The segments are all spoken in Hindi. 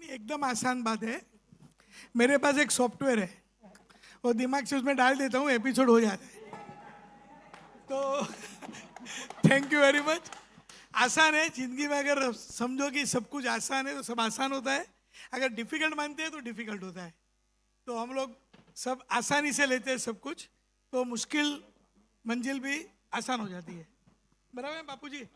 एकदम आसान बात है। मेरे पास एक सॉफ्टवेयर है, वो दिमाग से उसमें डाल देता हूँ, एपिसोड हो जाता है। तो थैंक यू वेरी मच। आसान है जिंदगी में, अगर समझो कि सब कुछ आसान है तो सब आसान होता है, अगर डिफिकल्ट मानते हैं तो डिफिकल्ट होता है। तो हम लोग सब आसानी से लेते हैं सब कुछ, तो मुश्किल मंजिल भी आसान हो जाती है। बराबर है Bapu ji?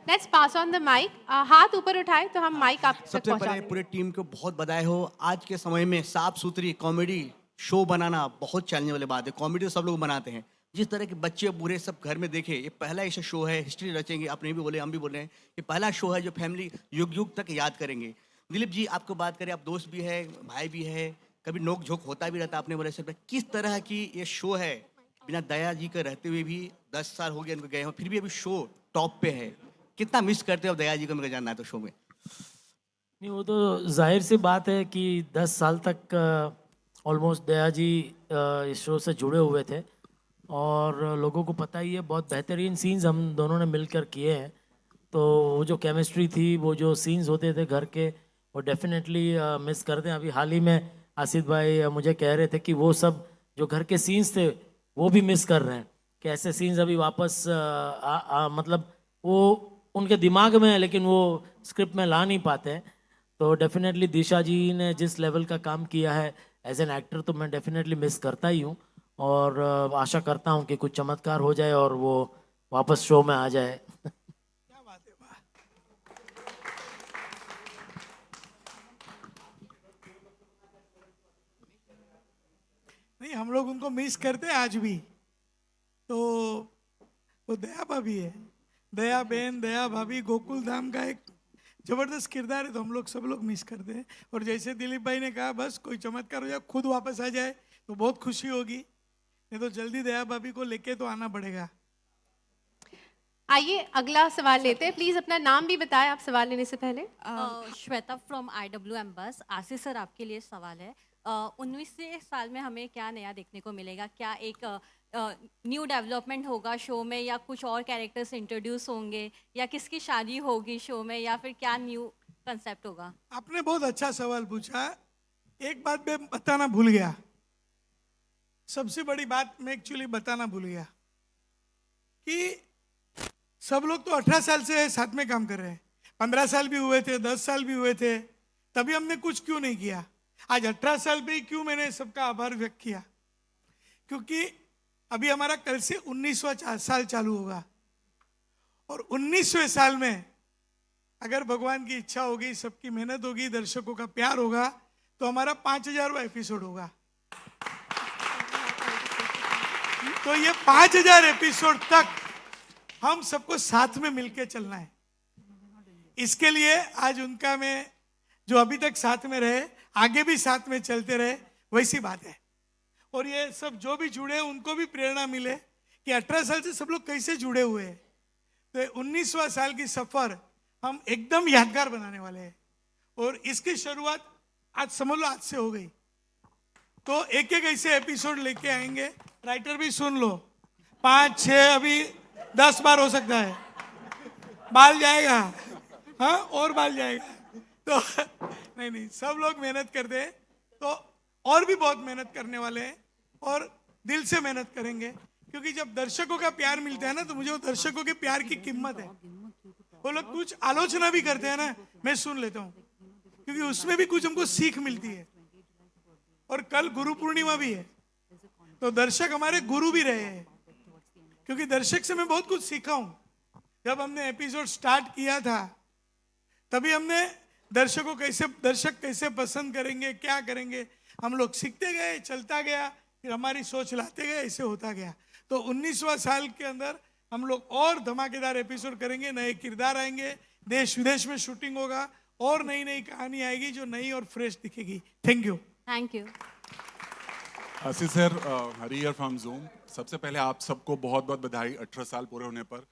Let's pass on the mic. हाथ ऊपर उठाए तो हम माइक आप तक सबसे पहुंचा पहले देंगे। पूरे टीम को बहुत बधाई हो। आज के समय में साफ सुथरी कॉमेडी शो बनाना बहुत चैलेंज वाली बात है। कॉमेडी तो सब लोग बनाते हैं, जिस तरह के बच्चे बूढ़े सब घर में देखे, ये पहला ऐसा शो है, हिस्ट्री रचेंगे। आपने भी बोले, हम भी बोल रहे हैं, ये पहला शो है जो फैमिली युग युग तक याद करेंगे। दिलीप जी, आपको बात करें, आप दोस्त भी है, भाई भी है, कभी नोक झोंक होता भी रहता, आपने बोले सर किस तरह की ये शो है, बिना दया जी के रहते हुए भी 10 साल हो गए इनको गए हो, फिर भी अभी शो टॉप पे है। कितना मिस करते हो दया जी को, मेरे को जानना है तो शो में। नहीं, वो तो जाहिर सी बात है कि 10 साल तक ऑलमोस्ट दया जी इस शो से जुड़े हुए थे और लोगों को पता ही है, बहुत बेहतरीन सीन्स हम दोनों ने मिलकर किए हैं। तो वो जो केमिस्ट्री थी, वो जो सीन्स होते थे घर के, वो डेफिनेटली मिस करते हैं। अभी हाल ही में आसिफ भाई मुझे कह रहे थे कि वो सब जो घर के सीन्स थे वो भी मिस कर रहे हैं, कि ऐसे सीन्स अभी वापस मतलब वो उनके दिमाग में है लेकिन वो स्क्रिप्ट में ला नहीं पाते हैं। तो डेफिनेटली दिशा जी ने जिस लेवल का काम किया है एज एन एक्टर, तो मैं डेफिनेटली मिस करता ही हूँ और आशा करता हूँ कि कुछ चमत्कार हो जाए और वो वापस शो में आ जाए। क्या बात है, वाह। नहीं, हम लोग उनको मिस करते हैं आज भी। तो वो दया भाभी है, दया बहन, दया भाभी, गोकुल धाम का एक जबरदस्त किरदार है, तो हम लोग सब लोग मिस करते हैं। और जैसे दिलीप भाई ने कहा, बस कोई चमत्कार हो जाए, खुद वापस आ जाए तो बहुत खुशी होगी, नहीं तो जल्दी दया भाभी को लेके तो आना पड़ेगा। आइए अगला सवाल लेते हैं। प्लीज अपना नाम भी बताएं आप सवाल लेने से पहले। श्वेता फ्रॉम IWM बस। आशीष सर, आपके लिए सवाल है। 19वें साल में हमें क्या नया देखने को मिलेगा? क्या एक न्यू डेवलपमेंट होगा शो में, या कुछ और कैरेक्टर्स इंट्रोड्यूस होंगे, या किसकी शादी होगी शो में, या फिर क्या न्यू कंसेप्ट होगा? आपने बहुत अच्छा सवाल पूछा। एक बात मैं बताना भूल गया, सबसे बड़ी बात मैं एक्चुअली बताना भूल गया कि सब लोग तो 18 साल से साथ में काम कर रहे हैं, 15 साल भी हुए थे, 10 साल भी हुए थे, तभी हमने कुछ क्यों नहीं किया। आज 18 साल पे ही क्यों मैंने सबका आभार व्यक्त किया, क्योंकि अभी हमारा कल से 19वां साल चालू होगा, और 19वें साल में अगर भगवान की इच्छा होगी, सबकी मेहनत होगी, दर्शकों का प्यार होगा, तो हमारा 5000वां एपिसोड होगा। तो ये 5000 एपिसोड तक हम सबको साथ में मिलके चलना है। इसके लिए आज उनका मैं, जो अभी तक साथ में रहे, आगे भी साथ में चलते रहे, वैसी बात है। और ये सब जो भी जुड़े उनको भी प्रेरणा मिले कि 18 साल से सब लोग कैसे जुड़े हुए हैं। तो 19वां साल की सफर हम एकदम यादगार बनाने वाले हैं, और इसकी शुरुआत आज समझ लो आज से हो गई। तो एक एक ऐसे एपिसोड लेके आएंगे, राइटर भी सुन लो, 5 6 अभी 10 बार हो सकता है, बाल जाएगा, हाँ और बाल जाएगा। तो नहीं, सब लोग मेहनत करते हैं, तो और भी बहुत मेहनत करने वाले हैं, और दिल से मेहनत करेंगे, क्योंकि जब दर्शकों का प्यार मिलता है ना, तो मुझे वो दर्शकों के प्यार की कीमत है। वो लोग कुछ आलोचना भी करते हैं ना, मैं सुन लेता हूँ, क्योंकि उसमें भी कुछ हमको सीख मिलती है। और कल गुरु पूर्णिमा भी है, तो दर्शक हमारे गुरु भी रहे हैं, क्योंकि दर्शक से मैं बहुत कुछ सीखा हूं। जब हमने एपिसोड स्टार्ट किया था, तभी हमने दर्शक कैसे पसंद करेंगे, क्या करेंगे, हम लोग सीखते गए, चलता गया, फिर हमारी सोच लाते गए, ऐसे होता गया। तो 19वां साल के अंदर हम लोग और धमाकेदार एपिसोड करेंगे, नए किरदार आएंगे, देश विदेश में शूटिंग होगा, और नई नई कहानी आएगी जो नई और फ्रेश दिखेगी। Thank you. Thank you. Ashish sir, Hari here from zoom. सबसे पहले आप सबको बहुत बहुत बधाई 18 साल पूरे होने पर।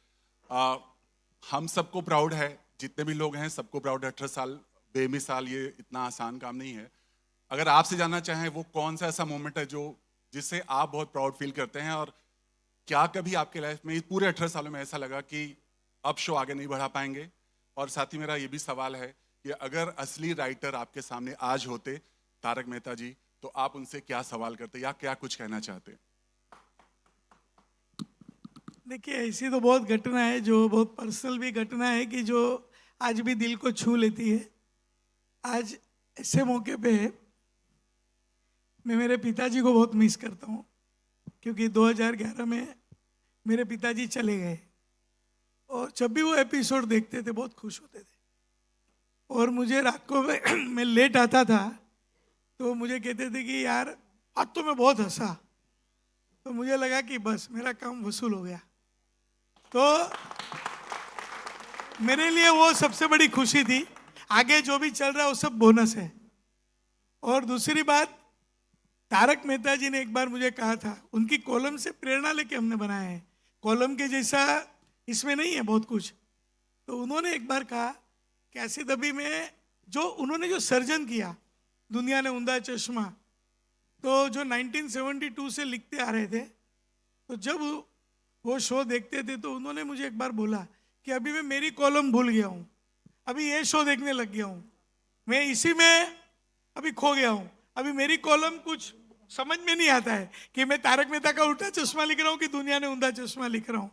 हम सबको प्राउड है, जितने भी लोग हैं सबको प्राउड है। 18 साल बेमिसाल, ये इतना आसान काम नहीं है। अगर आपसे जानना चाहें वो कौन सा ऐसा मोमेंट है जो जिससे आप बहुत प्राउड फील करते हैं, और क्या कभी आपके लाइफ में इस पूरे 18 सालों में ऐसा लगा कि अब शो आगे नहीं बढ़ा पाएंगे? और साथ ही मेरा ये भी सवाल है कि अगर असली राइटर आपके सामने आज होते तारक मेहता जी, तो आप उनसे क्या सवाल करते या क्या कुछ कहना चाहते? देखिए, ऐसी तो बहुत घटना है जो बहुत पर्सनल भी घटना है कि जो आज भी दिल को छू लेती है। आज ऐसे मौके पे मैं मेरे पिताजी को बहुत मिस करता हूँ, क्योंकि 2011 में मेरे पिताजी चले गए और जब भी वो एपिसोड देखते थे बहुत खुश होते थे। और मुझे रात को मैं लेट आता था तो मुझे कहते थे कि यार आज तो मैं बहुत हंसा, तो मुझे लगा कि बस मेरा काम वसूल हो गया। तो मेरे लिए वो सबसे बड़ी खुशी थी। आगे जो भी चल रहा है वो सब बोनस है। और दूसरी बात, तारक मेहता जी ने एक बार मुझे कहा था, उनकी कॉलम से प्रेरणा लेके हमने बनाया है, कॉलम के जैसा इसमें नहीं है बहुत कुछ। तो उन्होंने एक बार कहा कि ऐसी दबी में जो उन्होंने जो सर्जन किया, दुनिया ने उंधा चश्मा, तो जो 1972 से लिखते आ रहे थे, तो जब वो शो देखते थे तो उन्होंने मुझे एक बार बोला कि अभी मैं मेरी कॉलम भूल गया हूँ, अभी ये शो देखने लग गया हूँ, मैं इसी में अभी खो गया हूँ, अभी मेरी कॉलम कुछ समझ में नहीं आता है कि मैं तारक मेहता का उल्टा चश्मा लिख रहा हूँ कि दुनिया ने उंधा चश्मा लिख रहा हूँ।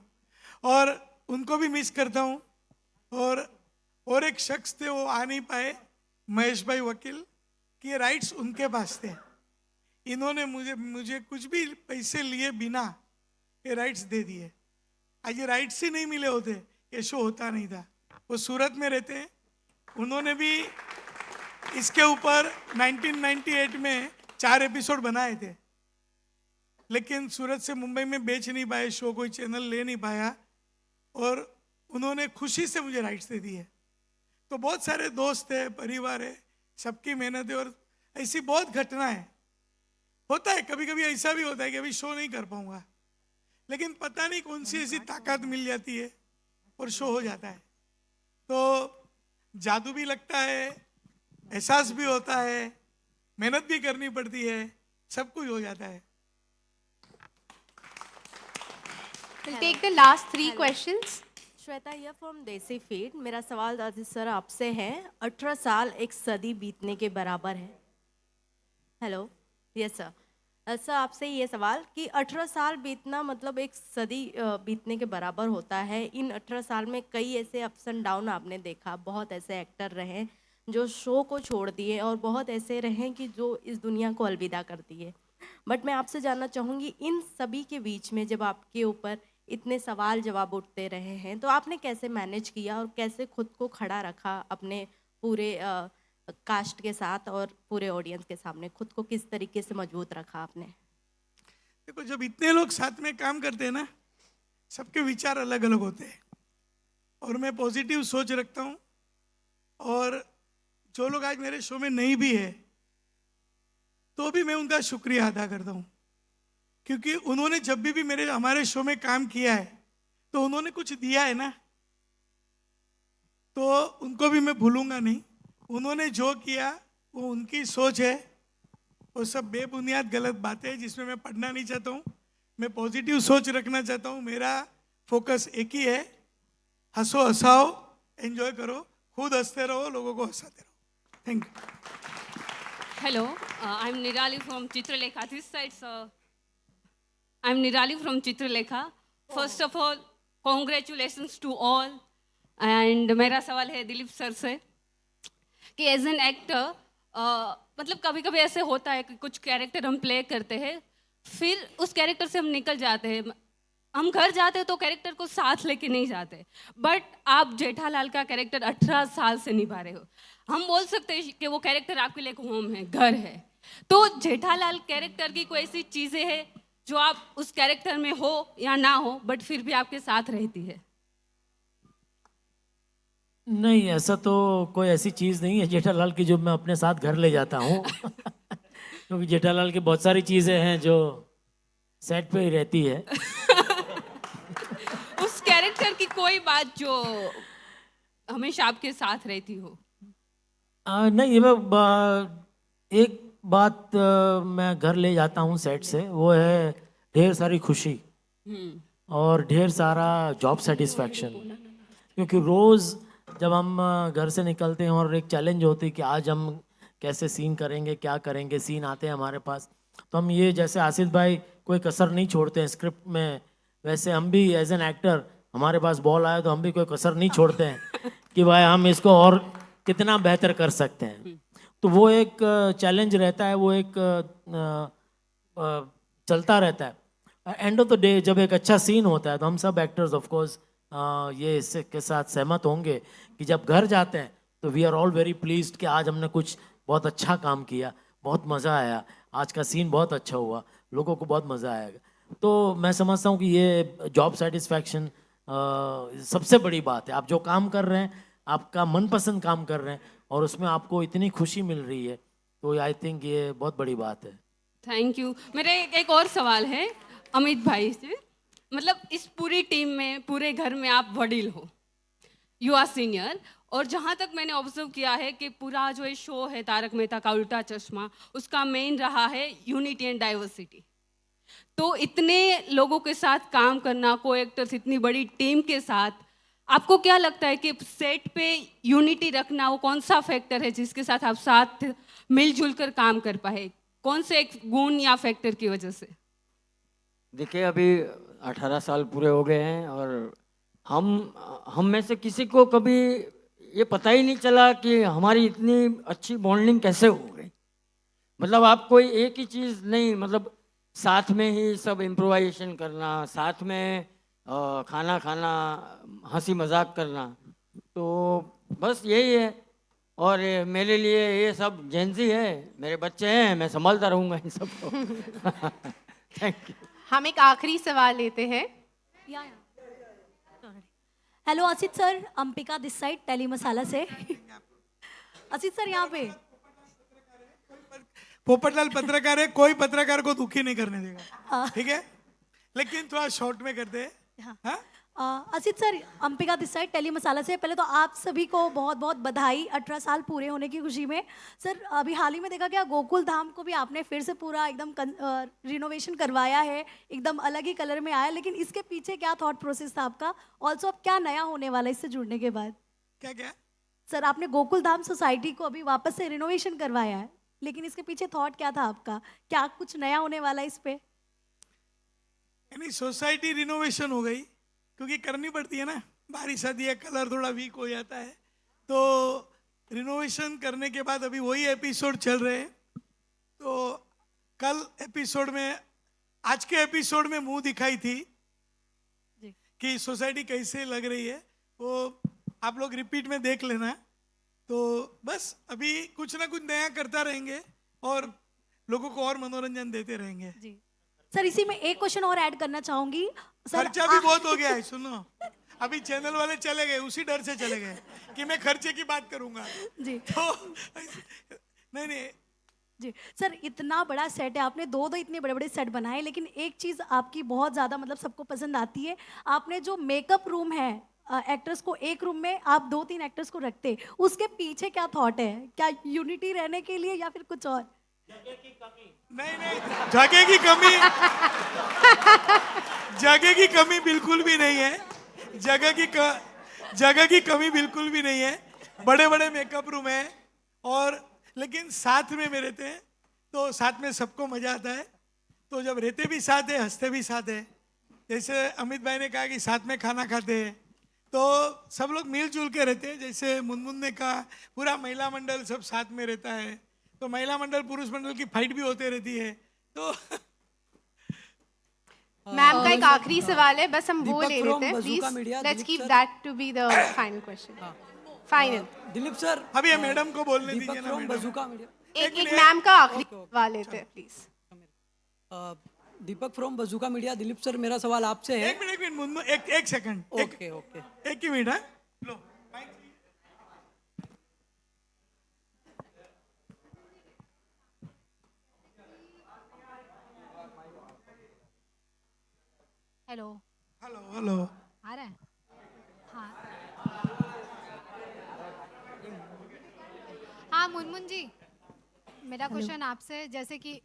और उनको भी मिस करता हूँ। और एक शख्स थे, वो आ नहीं पाए, महेश भाई वकील, कि ये राइट्स उनके पास थे। इन्होंने मुझे कुछ भी पैसे लिए बिना ये राइट्स दे दिए। आज ये राइट्स ही नहीं मिले होते ये शो होता नहीं था। वो सूरत में रहते हैं, उन्होंने भी इसके ऊपर 1998 में 4 एपिसोड बनाए थे, लेकिन सूरत से मुंबई में बेच नहीं पाए शो, कोई चैनल ले नहीं पाया, और उन्होंने खुशी से मुझे राइट्स दे दिए। तो बहुत सारे दोस्त है, परिवार है, सबकी मेहनत है, और ऐसी बहुत घटनाएं होता है। कभी कभी ऐसा भी होता है कि अभी शो नहीं कर पाऊंगा, लेकिन पता नहीं कौन सी ऐसी ताकत मिल जाती है और शो हो जाता है। तो जादू भी लगता है, एहसास भी होता है, मेहनत भी करनी पड़ती है, सब कुछ हो जाता है। We'll take the last 3 questions. Shweta ये फ्रॉम देसी फीड। मेरा सवाल दादी सर आपसे है, 18 साल एक सदी बीतने के बराबर है। Hello, yes sir. सर आपसे ये सवाल कि 18 साल बीतना मतलब एक सदी बीतने के बराबर होता है। इन 18 साल में कई ऐसे अप्स एंड डाउन आपने देखा, बहुत ऐसे एक्टर रहे जो शो को छोड़ दिए और बहुत ऐसे रहे कि जो इस दुनिया को अलविदा कर दिए। बट मैं आपसे जानना चाहूँगी, इन सभी के बीच में जब आपके ऊपर इतने सवाल जवाब उठते रहे हैं, तो आपने कैसे मैनेज किया और कैसे खुद को खड़ा रखा अपने पूरे कास्ट के साथ और पूरे ऑडियंस के सामने? खुद को किस तरीके से मजबूत रखा आपने? देखो, जब इतने लोग साथ में काम करते हैं ना, सबके विचार अलग अलग होते हैं, और मैं पॉजिटिव सोच रखता हूँ। और जो लोग आज मेरे शो में नहीं भी है तो भी मैं उनका शुक्रिया अदा करता हूँ, क्योंकि उन्होंने जब भी हमारे शो में काम किया है तो उन्होंने कुछ दिया है ना, तो उनको भी मैं भूलूंगा नहीं। उन्होंने जो किया वो उनकी सोच है, वो सब बेबुनियाद गलत बातें हैं जिसमें मैं पढ़ना नहीं चाहता हूँ। मैं पॉजिटिव सोच रखना चाहता हूँ। मेरा फोकस एक ही है, हंसो, हंसाओ, एंजॉय करो, खुद हंसते रहो, लोगों को हंसाते रहो। Thank you. Hello, I'm Nirali from Chitralekha. This side, sir. I'm Nirali from Chitralekha. First of all, congratulations to all. And मेरा सवाल है दिलीप सर से कि एज एन एक्टर मतलब कभी कभी ऐसे होता है कि कुछ कैरेक्टर हम प्ले करते हैं, फिर उस कैरेक्टर से हम निकल जाते हैं, हम घर जाते हैं तो कैरेक्टर को साथ लेके नहीं जाते। बट आप जेठालाल का कैरेक्टर 18 साल से निभा रहे हो। हम बोल सकते हैं कि वो कैरेक्टर आपके लिए एक होम है, घर है। तो जेठालाल कैरेक्टर की कोई ऐसी चीज़ें हैं जो आप उस कैरेक्टर में हो या ना हो बट फिर भी आपके साथ रहती है? नहीं, ऐसा तो कोई ऐसी चीज़ नहीं है जेठालाल की जो मैं अपने साथ घर ले जाता हूँ क्योंकि जेठालाल की बहुत सारी चीज़ें हैं जो सेट पे ही रहती है। उस कैरेक्टर की कोई बात जो हमेशा आपके साथ रहती हो? नहीं, ये एक बात मैं घर ले जाता हूँ सेट से, वो है ढेर सारी खुशी और ढेर सारा जॉब सेटिस्फैक्शन। क्योंकि रोज़ जब हम घर से निकलते हैं और एक चैलेंज होती है कि आज हम कैसे सीन करेंगे, क्या करेंगे, सीन आते हैं हमारे पास, तो हम ये जैसे आसिफ भाई कोई कसर नहीं छोड़ते हैं स्क्रिप्ट में, वैसे हम भी एज एन एक्टर हमारे पास बॉल आए तो हम भी कोई कसर नहीं छोड़ते हैं कि भाई हम इसको और कितना बेहतर कर सकते हैं। तो वो एक चैलेंज रहता है, वो एक चलता रहता है। एंड ऑफ द डे जब एक अच्छा सीन होता है तो हम सब एक्टर्स ऑफ कोर्स ये इससे के साथ सहमत होंगे कि जब घर जाते हैं तो we are all very pleased कि आज हमने कुछ बहुत अच्छा काम किया, बहुत मज़ा आया, आज का सीन बहुत अच्छा हुआ, लोगों को बहुत मज़ा आएगा। तो मैं समझता हूँ कि ये जॉब सेटिस्फैक्शन सबसे बड़ी बात है। आप जो काम कर रहे हैं, आपका मनपसंद काम कर रहे हैं और उसमें आपको इतनी खुशी मिल रही है, तो आई थिंक ये बहुत बड़ी बात है। Thank you. मेरा एक और सवाल है अमित भाई से। मतलब इस पूरी टीम में, पूरे घर में आप वडील हो, यू आर सीनियर, और जहाँ तक मैंने ऑब्जर्व किया है कि पूरा जो ये शो है तारक मेहता का उल्टा चश्मा, उसका मेन रहा है यूनिटी एंड डाइवर्सिटी। तो इतने लोगों के साथ काम करना, को एक्टर्स, इतनी बड़ी टीम के साथ, आपको क्या लगता है कि सेट पे यूनिटी रखना वो कौन सा फैक्टर है जिसके साथ आप साथ मिलजुल कर काम कर पाए? कौन से एक गुण या फैक्टर की वजह से? देखिए, अभी 18 साल पूरे हो गए हैं और हम में से किसी को कभी ये पता ही नहीं चला कि हमारी इतनी अच्छी बॉन्डिंग कैसे हो गई। मतलब आप कोई एक ही चीज़ नहीं, मतलब साथ में ही सब इम्प्रोवाइजेशन करना, साथ में खाना खाना, हंसी मजाक करना, तो बस यही है। और मेरे लिए ये सब जेंजी है, मेरे बच्चे हैं, मैं संभालता रहूँगा इन सबको। Thank you. हम एक आखिरी सवाल लेते हैं। Hello Asit sir, Ambika this side tele Masala से। असित सर यहाँ पे पोपटलाल पत्रकार है, कोई पत्रकार को दुखी नहीं करने देगा, ठीक है? लेकिन थोड़ा शॉर्ट में करते हैं। हाँ? Asit sir, Ambika this side tele Masala से। पहले तो आप सभी को बहुत बहुत बधाई 18 साल पूरे होने की खुशी में। सर, अभी हाल ही में देखा गया गोकुल धाम को भी आपने फिर से पूरा एकदम रिनोवेशन करवाया है, एकदम अलग ही कलर में आया, लेकिन इसके पीछे क्या थॉट प्रोसेस था आपका? ऑल्सो अब क्या नया होने वाला है इससे जुड़ने के बाद? क्या क्या? सर, आपने गोकुल धाम सोसाइटी को अभी वापस से रिनोवेशन करवाया है, लेकिन इसके पीछे थॉट क्या था आपका? क्या कुछ नया होने वाला है इस पे? यानी सोसाइटी रिनोवेशन हो गई क्योंकि करनी पड़ती है ना, बारिश आती है, कलर थोड़ा वीक हो जाता है, तो रिनोवेशन करने के बाद अभी वही एपिसोड चल रहे हैं। तो कल एपिसोड में, आज के एपिसोड में मुंह दिखाई थी कि सोसाइटी कैसे लग रही है, वो आप लोग रिपीट में देख लेना। तो बस अभी कुछ ना कुछ नया करता रहेंगे और लोगों को और मनोरंजन देते रहेंगे। जी सर, इसी में एक क्वेश्चन और ऐड करना चाहूंगी सर। खर्चा भी बहुत हो गया है, सुनो, अभी चैनल वाले चले गए, उसी डर से चले गए कि मैं खर्चे की बात करूंगा। जी तो नहीं जी सर, इतना बड़ा सेट है, आपने दो इतने बड़े बड़े सेट बनाए, लेकिन एक चीज आपकी बहुत ज्यादा मतलब सबको पसंद आती है। आपने जो मेकअप रूम है, एक्टर्स को एक रूम में आप 2-3 एक्टर्स को रखते, उसके पीछे क्या थॉट है? क्या यूनिटी रहने के लिए या फिर कुछ और? नहीं, जगह की कमी जगह की कमी बिल्कुल भी नहीं है। जगह की कमी बिल्कुल भी नहीं है। बड़े बड़े मेकअप रूम है, और लेकिन साथ में रहते हैं तो साथ में सबको मजा आता है। तो जब रहते भी साथ है, हंसते भी साथ है। जैसे अमित भाई ने कहा कि साथ में खाना खाते हैं, तो सब लोग मिलजुल के रहते हैं। जैसे मुनमुन ने कहा, पूरा महिला मंडल सब साथ में रहता है, तो महिला मंडल पुरुष मंडल की फाइट भी होते रहती है। तो मैम का एक आखिरी सवाल है, बस हम वो ले लेते हैं please. Let's keep that to be the final question. Final Dilip sir, अभी मैडम को बोलने दीजिए ना। बजूका मीडिया। एक मैम का आखिरी सवाल लेते हैं please. Deepak from bazooka media. Dilip sir, मेरा सवाल आपसे है। एक मिनट मुनमुन, एक सेकंड। ओके ओके, एक ही मिनट। हाँ, लो हेलो हेलो हेलो, आ रहा है? हाँ हाँ मुनमुन जी, मेरा क्वेश्चन आपसे, जैसे कि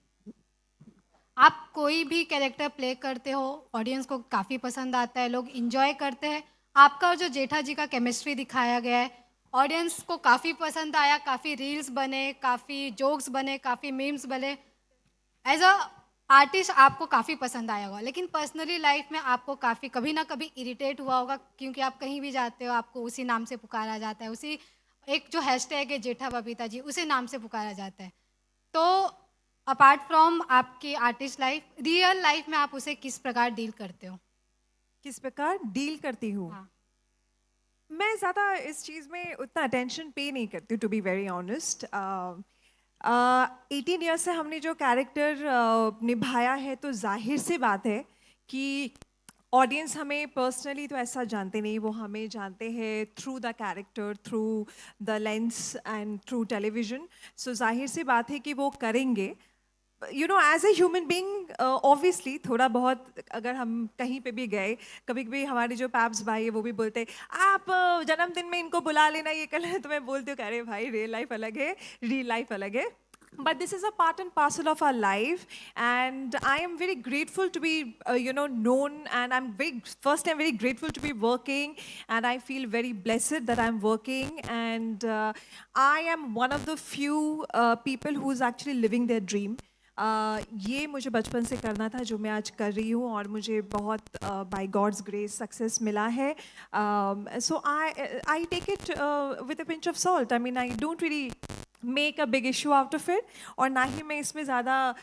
आप कोई भी कैरेक्टर प्ले करते हो, ऑडियंस को काफ़ी पसंद आता है, लोग इंजॉय करते हैं। आपका जो जेठा जी का केमिस्ट्री दिखाया गया है, ऑडियंस को काफ़ी पसंद आया, काफ़ी रील्स बने, काफ़ी जोक्स बने, काफ़ी मीम्स बने। एज अ आर्टिस्ट आपको काफ़ी पसंद आया होगा, लेकिन पर्सनली लाइफ में आपको काफ़ी कभी ना कभी इरिटेट हुआ होगा, क्योंकि आप कहीं भी जाते हो आपको उसी नाम से पुकारा जाता है, उसी एक जो हैशटैग है जेठा बबीता जी, उसी नाम से पुकारा जाता है। तो अपार्ट फ्रॉम आपकी आर्टिस्ट लाइफ, रियल लाइफ में आप उसे किस प्रकार डील करते हो? किस प्रकार डील करती हूँ? हाँ। मैं ज़्यादा इस चीज़ में उतना अटेंशन पे नहीं करती, to be very honest. 18 years से हमने जो कैरेक्टर निभाया है, तो जाहिर सी बात है कि ऑडियंस हमें पर्सनली तो ऐसा जानते नहीं, वो हमें जानते हैं through the character, through the lens and through television. So जाहिर सी बात है कि वो करेंगे। You know, as a human being obviously थोड़ा बहुत, अगर हम कहीं पे भी गए, कभी कभी हमारे जो पैप्स भाई है वो भी बोलते हैं आप जन्मदिन में इनको बुला लेना, ये कर लेना। तो मैं बोलती हूँ अरे भाई, रियल लाइफ अलग है, रियल लाइफ अलग है। But this is a part and parcel of our life, and I am very grateful to be, known. And I'm very grateful to be working, and I feel very blessed that I'm working. And I am one of the few people who's actually living their dream. ये मुझे बचपन से करना था, जो मैं आज कर रही हूँ, और मुझे बहुत बाय गॉड्स ग्रेस सक्सेस मिला है। So I take it with a pinch of salt. I mean, I don't really make a big issue out of it, और ना ही मैं इसमें ज़्यादा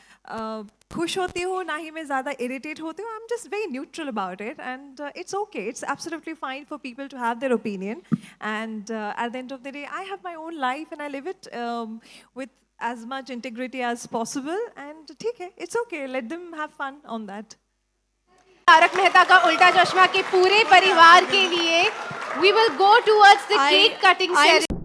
खुश होती हूँ, ना ही मैं ज़्यादा इरिटेट होती हूँ। I am just very neutral about it, and it's okay, it's absolutely fine for people to have their opinion, and at the end of the day I have my own life and I live it with as much integrity as possible, and ठीक है, it's okay, let them have fun on that. Tarak Mehta का उल्टा चश्मा के पूरे परिवार के लिए we will go towards the cake cutting ceremony.